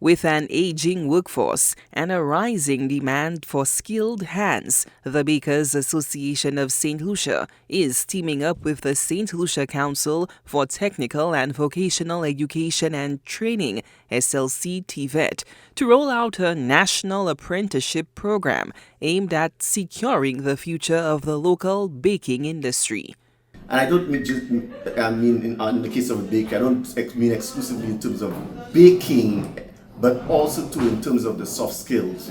With an aging workforce and a rising demand for skilled hands, the Bakers Association of Saint Lucia is teaming up with the Saint Lucia Council for Technical and Vocational Education and Training, SLCTVET, to roll out a national apprenticeship program aimed at securing the future of the local baking industry. And I don't mean just, in the case of a baker, I don't mean exclusively in terms of baking, but also too in terms of the soft skills.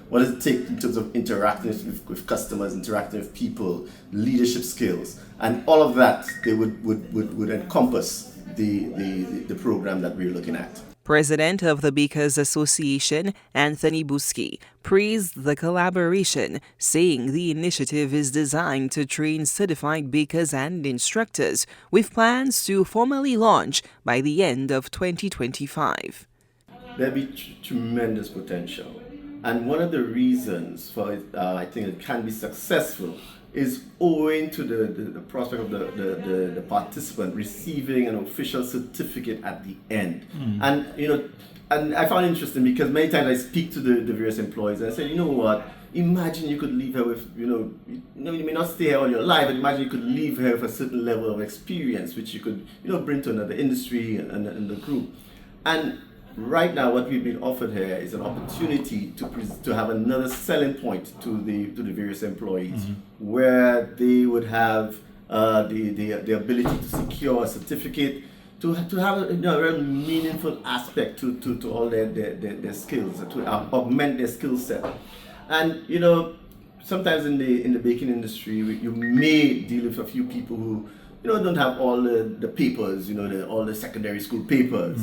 What does it take in terms of interacting with customers, interacting with people, leadership skills, and all of that they would encompass the program that we're looking at. President of the Bakers Association, Anthony Buski, praised the collaboration, saying the initiative is designed to train certified bakers and instructors, with plans to formally launch by the end of 2025. There'll be tremendous potential. And one of the reasons for it, I think it can be successful is owing to the prospect of the participant receiving an official certificate at the end. And I found it interesting because many times I speak to the various employees and I say, you know what, imagine you could leave here with, you may not stay here all your life, but imagine you could leave here with a certain level of experience which you could, bring to another industry and the group. And right now, what we've been offered here is an opportunity to have another selling point to the various employees, where they would have the ability to secure a certificate, to have a very meaningful aspect to all their skills, to augment their skill set. And sometimes in the baking industry, you may deal with a few people who don't have all the papers, all the secondary school papers.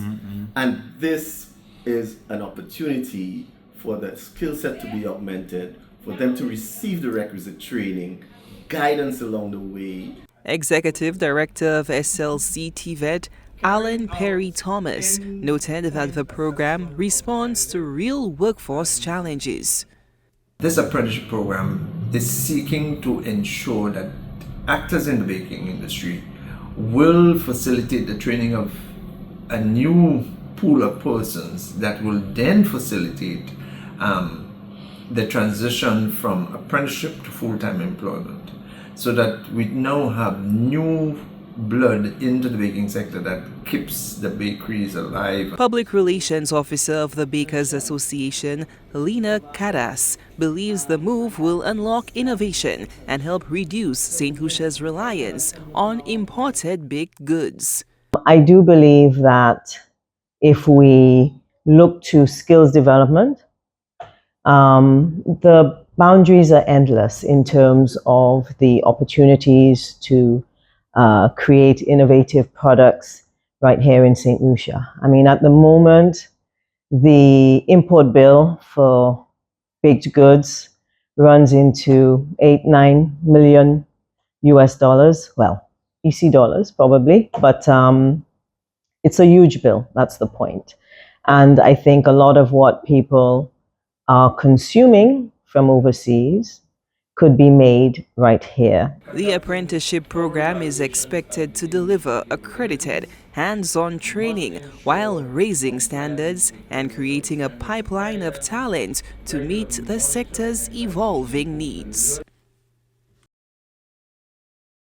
And this is an opportunity for the skill set to be augmented, for them to receive the requisite training, guidance along the way. Executive Director of SLCTVET, Alan Perry Thomas, noted that the program responds to real workforce challenges. This apprenticeship program is seeking to ensure that actors in the baking industry will facilitate the training of a new pool of persons that will then facilitate the transition from apprenticeship to full-time employment, so that we now have new blood into the baking sector that keeps the bakeries alive. Public Relations Officer of the Bakers Association, Lena Cadas, believes the move will unlock innovation and help reduce St. Lucia's reliance on imported baked goods. I do believe that if we look to skills development, the boundaries are endless in terms of the opportunities to create innovative products right here in St. Lucia. I mean, at the moment, the import bill for baked goods runs into $8-9 million US dollars. Well, EC dollars probably, but it's a huge bill. That's the point. And I think a lot of what people are consuming from overseas could be made right here. The apprenticeship program is expected to deliver accredited, hands-on training while raising standards and creating a pipeline of talent to meet the sector's evolving needs.